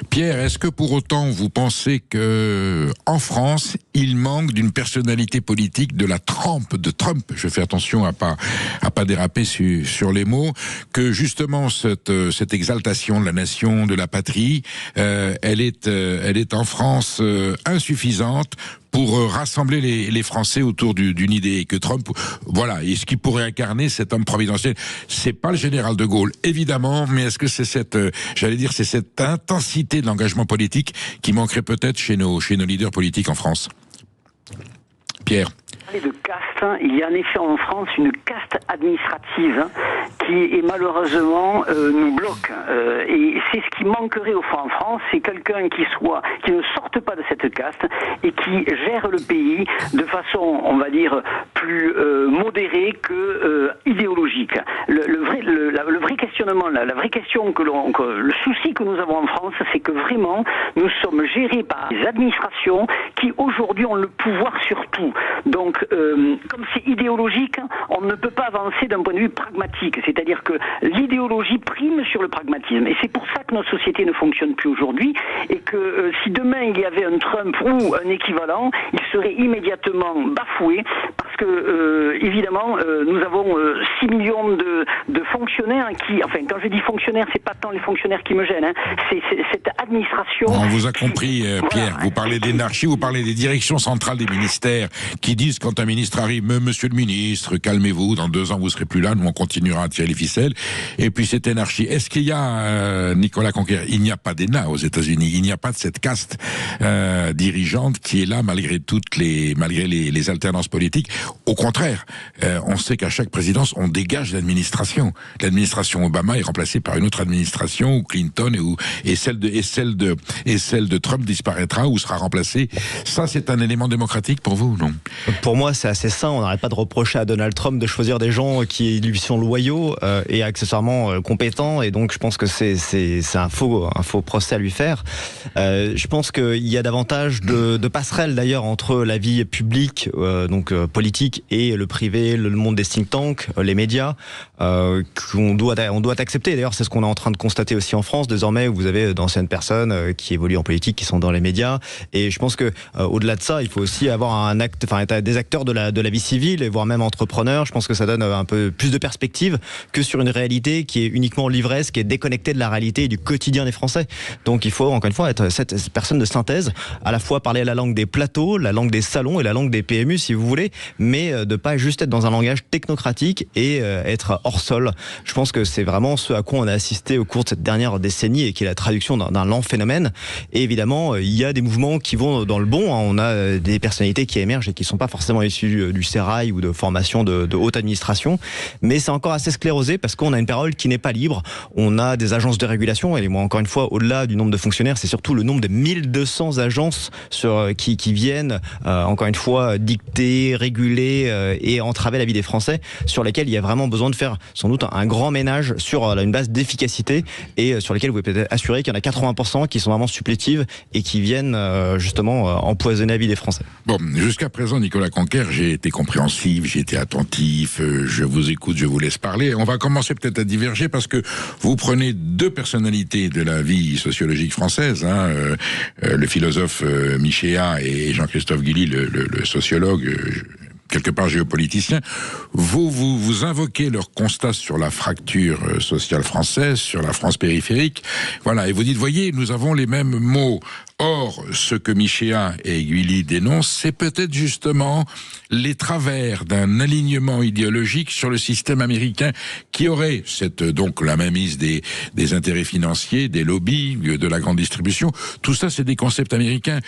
Pierre, est-ce que pour autant vous pensez que en France, il manque d'une personnalité politique de la trempe de Trump? Je fais attention à pas déraper sur les mots, que justement cette exaltation de la nation, de la patrie, elle est en France insuffisante pour rassembler les Français autour d'une idée, et que Trump, voilà, et ce qui pourrait incarner cet homme providentiel, c'est pas le général de Gaulle, évidemment, mais est-ce que c'est cette intensité de l'engagement politique qui manquerait peut-être chez nos leaders politiques en France? Pierre. De caste, il y a en effet en France une caste administrative qui malheureusement nous bloque et c'est ce qui manquerait au fond en France, c'est quelqu'un qui ne sorte pas de cette caste et qui gère le pays de façon, on va dire, plus modérée que idéologique. Le vrai questionnement, la vraie question le souci que nous avons en France, c'est que vraiment nous sommes gérés par des administrations qui aujourd'hui ont le pouvoir sur tout. Donc comme c'est idéologique, on ne peut pas avancer d'un point de vue pragmatique. C'est-à-dire que l'idéologie prime sur le pragmatisme. Et c'est pour ça que notre société ne fonctionne plus aujourd'hui. Et que si demain il y avait un Trump ou un équivalent, il serait immédiatement bafoué. Parce que, évidemment, nous avons 6 millions de fonctionnaires qui... Enfin, quand je dis fonctionnaires, c'est pas tant les fonctionnaires qui me gênent. Hein, c'est cette administration... On vous a compris, Pierre. Voilà. Vous parlez d'énarchie, vous parlez des directions centrales des ministères qui disent quand un ministre arrive, monsieur le ministre, calmez-vous, dans 2 ans vous serez plus là, nous on continuera à tirer les ficelles. Et puis cette énarchie. Est-ce qu'il y a, Nicolas Conquer, il n'y a pas d'ENA aux États-Unis, il n'y a pas de cette caste dirigeante qui est là malgré les alternances politiques. Au contraire, on sait qu'à chaque présidence, on dégage l'administration Obama est remplacé par une autre administration, ou Clinton, et celle de Trump disparaîtra ou sera remplacée. Ça, c'est un élément démocratique pour vous, non? Pour moi, c'est assez sain. On n'arrête pas de reprocher à Donald Trump de choisir des gens qui lui sont loyaux et accessoirement compétents. Et donc, je pense que c'est un faux procès à lui faire. Je pense qu'il y a davantage de passerelles d'ailleurs entre la vie publique, politique, et le privé, le monde des think tanks, les médias, qu'on doit accepter. D'ailleurs, c'est ce qu'on est en train de constater aussi en France. Désormais, vous avez d'anciennes personnes qui évoluent en politique, qui sont dans les médias. Et je pense que au-delà de ça, il faut aussi avoir des acteurs de la vie civile, et voire même entrepreneurs. Je pense que ça donne un peu plus de perspective que sur une réalité qui est uniquement livresque, qui est déconnectée de la réalité et du quotidien des Français. Donc il faut encore une fois être cette personne de synthèse, à la fois parler la langue des plateaux, la langue des salons et la langue des PMU si vous voulez, mais de pas juste être dans un langage technocratique et être hors sol. Je pense que c'est vraiment ce à quoi on a assisté au cours de cette dernière décennie et qui est la traduction d'un lent phénomène. Et évidemment, il y a des mouvements qui vont dans le bon. On a des personnalités qui émergent et qui ne sont pas forcément issues du sérail ou de formation de haute administration, mais c'est encore assez sclérosé parce qu'on a une parole qui n'est pas libre. On a des agences de régulation, et moi encore une fois, au-delà du nombre de fonctionnaires, c'est surtout le nombre de 1200 agences qui viennent encore une fois dicter, réguler et entraver la vie des Français, sur lesquels il y a vraiment besoin de faire sans doute un grand ménage sur une base d'efficacité, et sur lesquels vous pouvez peut-être assurer qu'il y en a 80% qui sont vraiment supplétives et qui viennent justement empoisonner la vie des Français. Bon, jusqu'à présent, Nicolas Conquer, j'ai été compréhensif, j'ai été attentif, je vous écoute, je vous laisse parler. On va commencer peut-être à diverger parce que vous prenez deux personnalités de la vie sociologique française, le philosophe Michéa et Jean-Christophe Guilly, le sociologue, quelque part géopoliticien. Vous invoquez leur constat sur la fracture sociale française, sur la France périphérique. Voilà, et vous dites, voyez, nous avons les mêmes mots. Or, ce que Michéa et Guilly dénoncent, c'est peut-être justement les travers d'un alignement idéologique sur le système américain qui aurait donc la mainmise des intérêts financiers, des lobbies, de la grande distribution. Tout ça, c'est des concepts américains.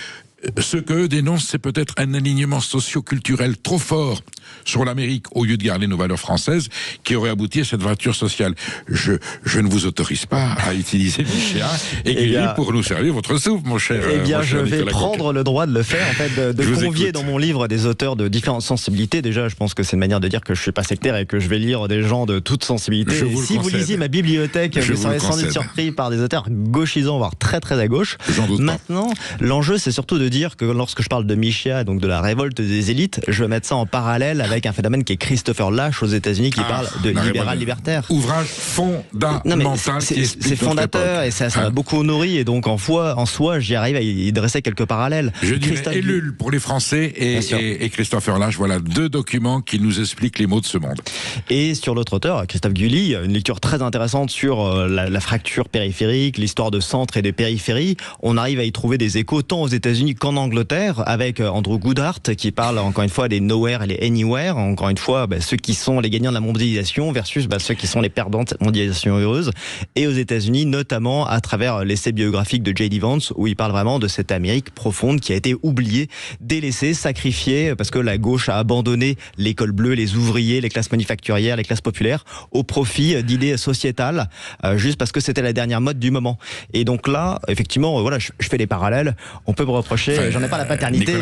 Ce qu'eux dénoncent, c'est peut-être un alignement socio-culturel trop fort sur l'Amérique au lieu de garder nos valeurs françaises qui aurait abouti à cette fracture sociale. Je ne vous autorise pas à utiliser Michéa et Guilly pour nous servir votre soupe, mon cher. Eh bien, je vais prendre le droit de le faire, en fait, de convier dans mon livre des auteurs de différentes sensibilités. Déjà, je pense que c'est une manière de dire que je suis pas sectaire et que je vais lire des gens de toute sensibilité. Et si vous lisiez ma bibliothèque, vous serez sans doute surpris par des auteurs gauchisants, voire très très à gauche. Maintenant, l'enjeu, c'est surtout de dire que lorsque je parle de Michéa, donc de la révolte des élites, je vais mettre ça en parallèle avec un phénomène qui est Christopher Lasch aux États-Unis, qui parle de libéral libertaire. Ouvrage fondamental. C'est fondateur et ça m'a beaucoup nourri, et donc en soi, j'y arrive à y dresser quelques parallèles. Je dirais Ellul pour les Français et Christopher Lasch, voilà deux documents qui nous expliquent les mots de ce monde. Et sur l'autre auteur, Christophe Guilly, une lecture très intéressante sur la fracture périphérique, l'histoire de centre et de périphérie. On arrive à y trouver des échos tant aux États-Unis qu'en Angleterre, avec Andrew Goodhart qui parle encore une fois des nowhere et les anywhere, encore une fois ceux qui sont les gagnants de la mondialisation versus ceux qui sont les perdants de cette mondialisation heureuse, et aux États-Unis notamment à travers l'essai biographique de J.D. Vance où il parle vraiment de cette Amérique profonde qui a été oubliée, délaissée, sacrifiée parce que la gauche a abandonné l'école bleue, les ouvriers, les classes manufacturières, les classes populaires au profit d'idées sociétales juste parce que c'était la dernière mode du moment. Et donc là, effectivement, je fais des parallèles. On peut me reprocher, j'en ai pas la paternité.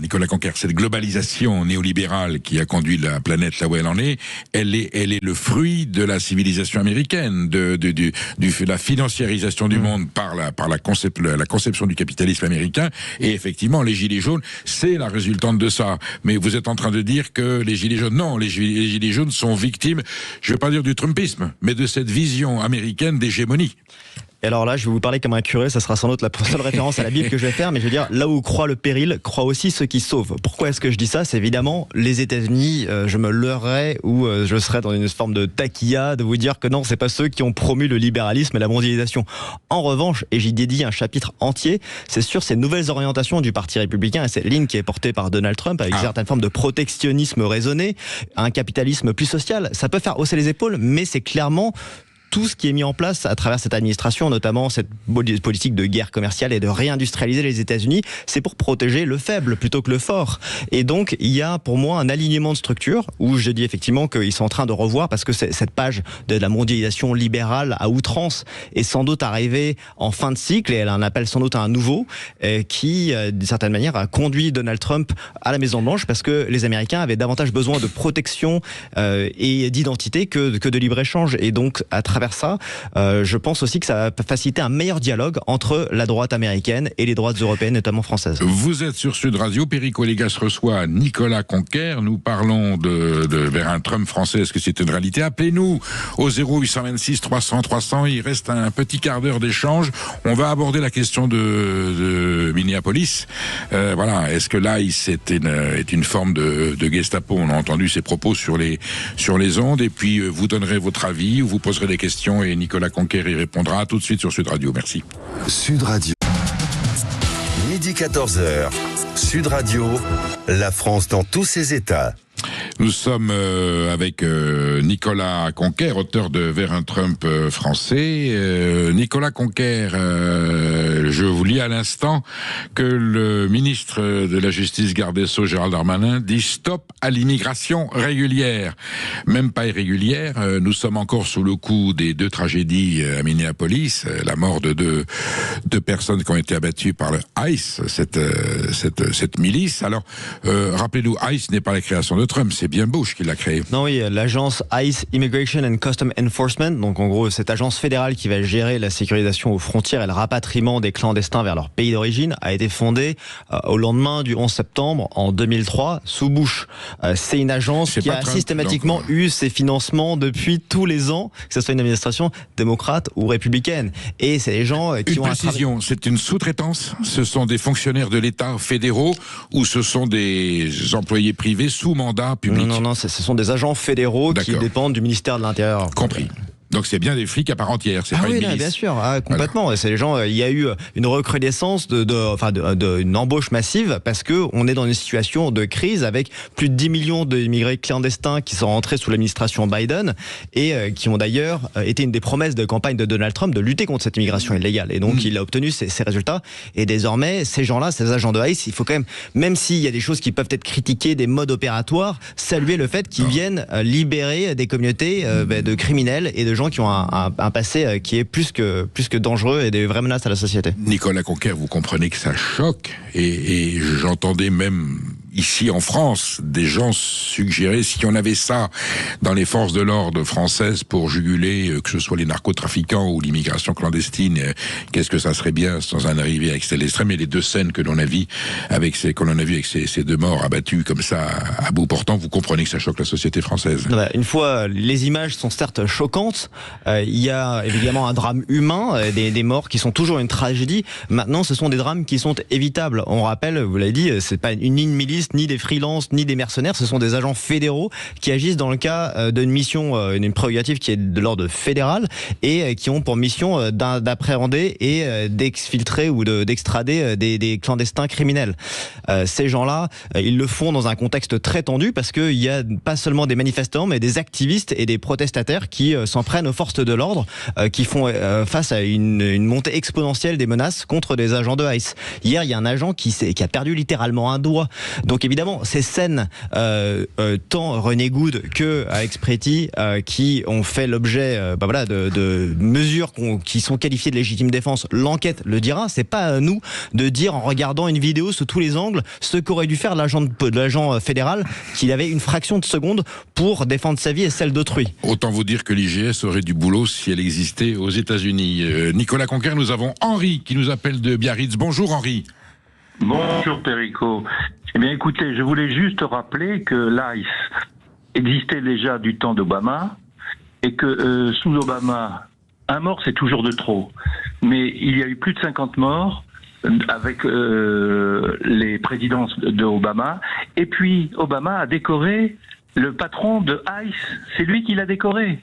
Nicolas Conquer, cette globalisation néolibérale qui a conduit la planète là où elle en est, elle est le fruit de la civilisation américaine, de la financiarisation du monde par la conception du capitalisme américain. Et effectivement, les Gilets jaunes, c'est la résultante de ça. Mais vous êtes en train de dire que les Gilets jaunes, non, les Gilets jaunes sont victimes, je ne vais pas dire du Trumpisme, mais de cette vision américaine d'hégémonie. Et alors là, je vais vous parler comme un curé, ça sera sans doute la seule référence à la Bible que je vais faire, mais je veux dire, là où croit le péril, croit aussi ceux qui sauvent. Pourquoi est-ce que je dis ça? C'est évidemment les États-Unis, je me leurrais ou je serais dans une forme de taquilla de vous dire que non, c'est pas ceux qui ont promu le libéralisme et la mondialisation. En revanche, et j'y dédie un chapitre entier, c'est sur ces nouvelles orientations du Parti républicain et cette ligne qui est portée par Donald Trump avec certaines formes de protectionnisme raisonné, un capitalisme plus social. Ça peut faire hausser les épaules, mais c'est clairement tout ce qui est mis en place à travers cette administration, notamment cette politique de guerre commerciale et de réindustrialiser les États-Unis, c'est pour protéger le faible plutôt que le fort. Et donc, il y a pour moi un alignement de structure où je dis effectivement qu'ils sont en train de revoir, parce que cette page de la mondialisation libérale à outrance est sans doute arrivée en fin de cycle, et elle en appelle sans doute un nouveau qui, d'une certaine manière, a conduit Donald Trump à la Maison-Blanche, parce que les Américains avaient davantage besoin de protection et d'identité que de libre-échange. Et donc, à travers ça, je pense aussi que ça va faciliter un meilleur dialogue entre la droite américaine et les droites européennes, notamment françaises. Vous êtes sur Sud Radio, Perico Légas reçoit Nicolas Conquer. Nous parlons vers un Trump français. Est-ce que c'est une réalité? Appelez-nous au 0826 300 300. Il reste un petit quart d'heure d'échange. On va aborder la question de Minneapolis. Voilà. Est-ce que l'ICE est une forme de Gestapo? On a entendu ses propos sur les ondes. Et puis, vous donnerez votre avis ou vous poserez des questions et Nicolas Conquer y répondra tout de suite sur Sud Radio. Merci. Sud Radio. Midi 14h. Sud Radio, la France dans tous ses états. Nous sommes avec Nicolas Conquer, auteur de Vers un Trump français. Nicolas Conquer, je vous lis à l'instant que le ministre de la Justice, garde des Sceaux, Gérald Darmanin, dit stop à l'immigration régulière. Même pas irrégulière. Nous sommes encore sous le coup des 2 tragédies à Minneapolis, la mort de deux personnes qui ont été abattues par le ICE, cette milice. Alors, rappelez-nous, ICE n'est pas la création de Trump, c'est bien Bush qui l'a créé. Non, oui, l'agence ICE Immigration and Custom Enforcement, donc en gros cette agence fédérale qui va gérer la sécurisation aux frontières et le rapatriement des clandestins vers leur pays d'origine, a été fondée au lendemain du 11 septembre en 2003 sous Bush. C'est une agence qui a systématiquement eu ses financements depuis tous les ans, que ce soit une administration démocrate ou républicaine. Et c'est les gens qui ont... Une précision, c'est une sous-traitance? Ce sont des fonctionnaires de l'État fédéraux ou ce sont des employés privés sous mandat public? Non, ce sont des agents fédéraux qui dépendent du ministère de l'Intérieur. Compris. Donc c'est bien des flics à part entière, c'est pas une milice. Bien sûr, complètement. Voilà. C'est les gens. Il y a eu une recrudescence d'une embauche massive parce que on est dans une situation de crise avec plus de 10 millions d'immigrés clandestins qui sont rentrés sous l'administration Biden et qui ont d'ailleurs été une des promesses de campagne de Donald Trump de lutter contre cette immigration illégale. Et donc il a obtenu ces résultats. Et désormais, ces gens-là, ces agents de ICE, il faut quand même s'il y a des choses qui peuvent être critiquées, des modes opératoires, saluer le fait qu'ils viennent libérer des communautés de criminels et de gens qui ont un passé qui est plus que dangereux et des vraies menaces à la société. Nicolas Conquer, vous comprenez que ça choque et j'entendais même ici en France des gens suggérer si on avait ça dans les forces de l'ordre françaises pour juguler que ce soit les narcotrafiquants ou l'immigration clandestine, qu'est-ce que ça serait bien sans en arriver à l'extrême. Et les 2 scènes que l'on a vues avec ces 2 morts abattus comme ça à bout portant, vous comprenez que ça choque la société française. Une fois, les images sont certes choquantes, il y a évidemment un drame humain, des morts qui sont toujours une tragédie. Maintenant, ce sont des drames qui sont évitables. On rappelle, vous l'avez dit, c'est pas une milice, ni des freelances, ni des mercenaires, ce sont des agents fédéraux qui agissent dans le cas d'une mission, une prérogative qui est de l'ordre fédéral et qui ont pour mission d'appréhender et d'exfiltrer ou d'extrader des clandestins criminels. Ces gens-là, ils le font dans un contexte très tendu parce qu'il y a pas seulement des manifestants, mais des activistes et des protestataires qui s'en prennent aux forces de l'ordre, qui font face à une montée exponentielle des menaces contre des agents de ICE. Hier, il y a un agent qui a perdu littéralement un doigt. Donc évidemment, ces scènes, tant René Good que Alex Pretty, qui ont fait l'objet de mesures qui sont qualifiées de légitime défense, l'enquête le dira. C'est pas à nous de dire en regardant une vidéo sous tous les angles ce qu'aurait dû faire l'agent fédéral, qu'il avait une fraction de seconde pour défendre sa vie et celle d'autrui. Autant vous dire que l'IGS aurait du boulot si elle existait aux États-Unis. Nicolas Conquer, nous avons Henri qui nous appelle de Biarritz. Bonjour Henri. Bonjour Perico. Eh bien écoutez, je voulais juste rappeler que l'ICE existait déjà du temps d'Obama et que sous Obama, un mort c'est toujours de trop. Mais il y a eu plus de 50 morts avec les présidences de Obama. Et puis Obama a décoré le patron de ICE, c'est lui qui l'a décoré.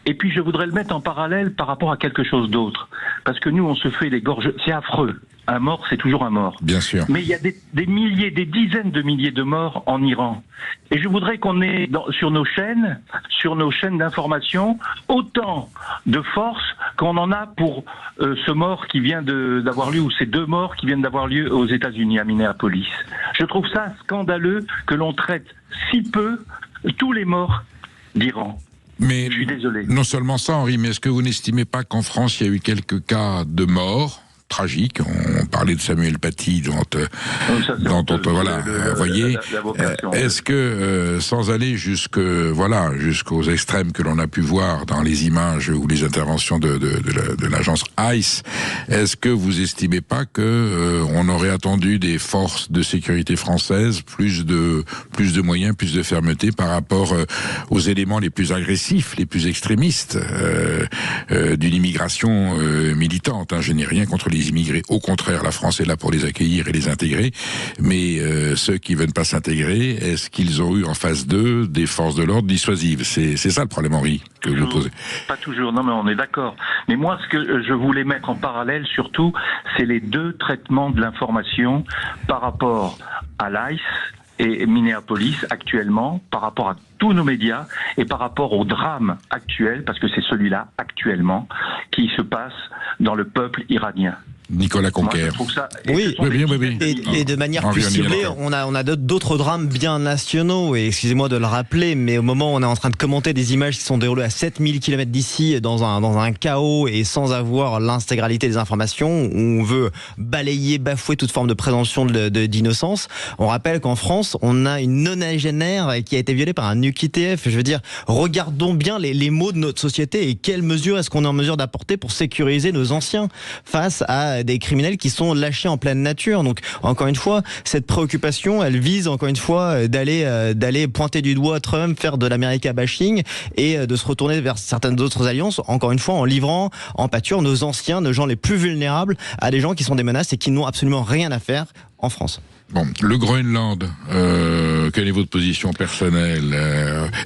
Et puis je voudrais le mettre en parallèle par rapport à quelque chose d'autre. Parce que nous, on se fait les gorges... C'est affreux. un mort, c'est toujours un mort. Bien sûr. Mais il y a des milliers, des dizaines de milliers de morts en Iran. Et je voudrais qu'on ait sur nos chaînes d'information, autant de force qu'on en a pour ce mort qui vient d'avoir lieu, ou ces 2 morts qui viennent d'avoir lieu aux États-Unis, à Minneapolis. Je trouve ça scandaleux que l'on traite si peu tous les morts d'Iran. Mais je suis désolé. Non seulement ça, Henri, mais est-ce que vous n'estimez pas qu'en France, il y a eu quelques cas de morts tragique. On parlait de Samuel Paty, dont on peut, voilà, voyez. Est-ce que, sans aller jusqu'aux extrêmes que l'on a pu voir dans les images ou les interventions de l'agence ICE, est-ce que vous estimez pas que on aurait attendu des forces de sécurité françaises plus de moyens, plus de fermeté par rapport aux éléments les plus agressifs, les plus extrémistes d'une immigration militante, hein. Je n'ai rien contre les immigrés, au contraire, la France est là pour les accueillir et les intégrer, mais ceux qui ne veulent pas s'intégrer, est-ce qu'ils ont eu en face d'eux des forces de l'ordre dissuasives? C'est ça le problème, Henri, que vous posez. Pas toujours, non mais on est d'accord. Mais moi, ce que je voulais mettre en parallèle, surtout, c'est les 2 traitements de l'information par rapport à l'ICE et Minneapolis actuellement, par rapport à tous nos médias et par rapport au drame actuel, parce que c'est celui-là actuellement, qui se passe dans le peuple iranien. Nicolas Conquer. Oui. Et de manière plus ciblée, on a d'autres drames bien nationaux, et excusez-moi de le rappeler, mais au moment où on est en train de commenter des images qui sont déroulées à 7000 km d'ici, dans un chaos et sans avoir l'intégralité des informations, où on veut balayer, bafouer toute forme de présomption d'innocence, on rappelle qu'en France, on a une nonagénaire qui a été violée par un UQTF. Je veux dire, regardons bien les maux de notre société et quelles mesures est-ce qu'on est en mesure d'apporter pour sécuriser nos anciens face à des criminels qui sont lâchés en pleine nature. Donc, encore une fois, cette préoccupation, elle vise encore une fois d'aller pointer du doigt Trump, faire de l'America bashing et de se retourner vers certaines autres alliances, encore une fois, en livrant en pâture nos anciens, nos gens les plus vulnérables à des gens qui sont des menaces et qui n'ont absolument rien à faire en France. Bon, le Groenland, quelle est votre position personnelle?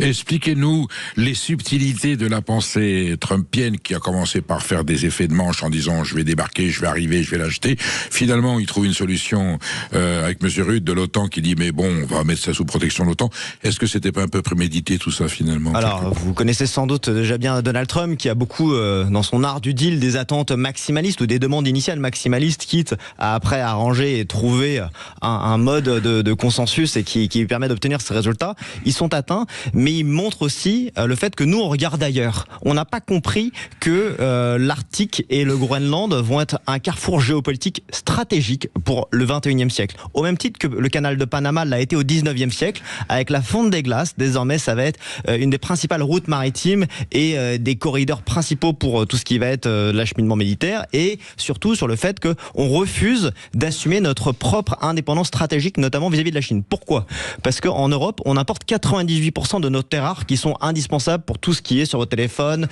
Expliquez-nous les subtilités de la pensée trumpienne qui a commencé par faire des effets de manche en disant je vais débarquer, je vais arriver, je vais l'acheter. Finalement, il trouve une solution avec M. Rudd de l'OTAN qui dit mais bon, on va mettre ça sous protection de l'OTAN. Est-ce que c'était pas un peu prémédité tout ça finalement? Alors, vous connaissez sans doute déjà bien Donald Trump qui a beaucoup, dans son art du deal, des attentes maximalistes ou des demandes initiales maximalistes, quitte à après arranger et trouver un mode de consensus et qui permet d'obtenir ces résultats. Ils sont atteints, mais ils montrent aussi le fait que nous, on regarde ailleurs. On n'a pas compris que l'Arctique et le Groenland vont être un carrefour géopolitique stratégique pour le 21e siècle. Au même titre que le canal de Panama l'a été au 19e siècle, avec la fonte des glaces, désormais ça va être une des principales routes maritimes et des corridors principaux pour tout ce qui va être l'acheminement militaire, et surtout sur le fait qu'on refuse d'assumer notre propre indépendance stratégique, notamment vis-à-vis de la Chine. Pourquoi? Parce qu'en Europe, on importe 98% de nos terres rares qui sont indispensables pour tout ce qui est sur vos téléphones,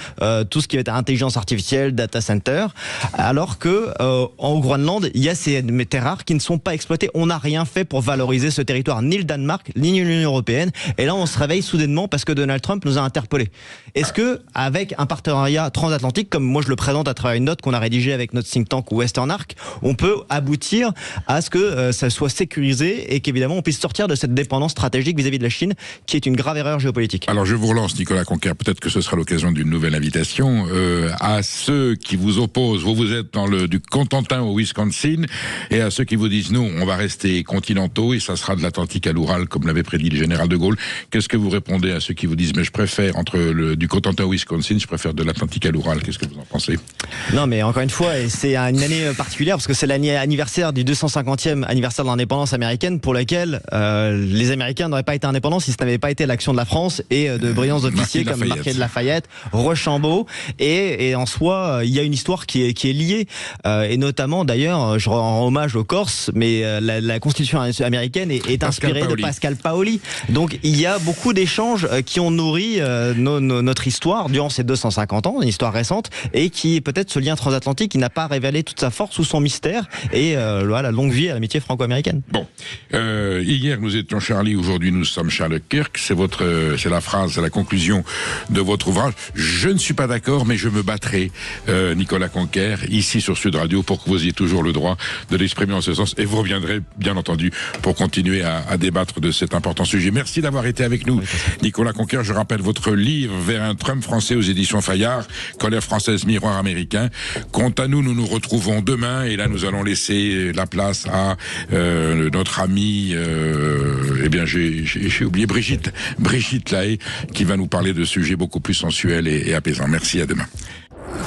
tout ce qui est intelligence artificielle, data center, alors que en Groenland, il y a ces terres rares qui ne sont pas exploitées. On n'a rien fait pour valoriser ce territoire, ni le Danemark, ni l'Union européenne. Et là, on se réveille soudainement parce que Donald Trump nous a interpellés. Est-ce que, avec un partenariat transatlantique, comme moi je le présente à travers une note qu'on a rédigée avec notre think tank Western Arc, on peut aboutir à ce que ça soit sécurisé et qu'évidemment on puisse sortir de cette dépendance stratégique vis-à-vis de la Chine, qui est une grave erreur géopolitique. Alors je vous relance, Nicolas Conquer, peut-être que ce sera l'occasion d'une nouvelle invitation. À ceux qui vous opposent, vous êtes dans du Cotentin au Wisconsin, et à ceux qui vous disent non, on va rester continentaux et ça sera de l'Atlantique à l'Oural, comme l'avait prédit le général de Gaulle. Qu'est-ce que vous répondez à ceux qui vous disent mais je préfère du Cotentin au Wisconsin, je préfère de l'Atlantique à l'Oural? Qu'est-ce que vous en pensez? Non, mais encore une fois, c'est une année particulière parce que c'est l'année anniversaire du 250e anniversaire de l'indépendance américaine, pour laquelle les Américains n'auraient pas été indépendants si ce n'avait pas été l'action de la France et de brillants officiers comme Marquis de Lafayette, Rochambeau, et en soi il y a une histoire qui est liée, et notamment d'ailleurs je rends hommage aux Corses, mais la Constitution américaine est inspirée de Pascal Paoli. Donc il y a beaucoup d'échanges qui ont nourri notre histoire durant ces 250 ans, une histoire récente, et qui peut-être ce lien transatlantique qui n'a pas révélé toute sa force ou son mystère, et la longue vie à l'amitié franco-américaine. africaine. Bon, hier nous étions Charlie, aujourd'hui nous sommes Charles Leclerc. C'est la conclusion de votre ouvrage. Je ne suis pas d'accord, mais je me battrai, Nicolas Conquer, ici sur Sud Radio, pour que vous ayez toujours le droit de l'exprimer en ce sens. Et vous reviendrez, bien entendu, pour continuer à débattre de cet important sujet. Merci d'avoir été avec nous, Nicolas Conquer. Je rappelle votre livre Vers un Trump français aux éditions Fayard, Colère française, miroir américain. Quant à nous, nous nous retrouvons demain, et là nous allons laisser la place à notre amie, j'ai oublié Brigitte Lahaye, qui va nous parler de sujets beaucoup plus sensuels et apaisants. Merci, à demain.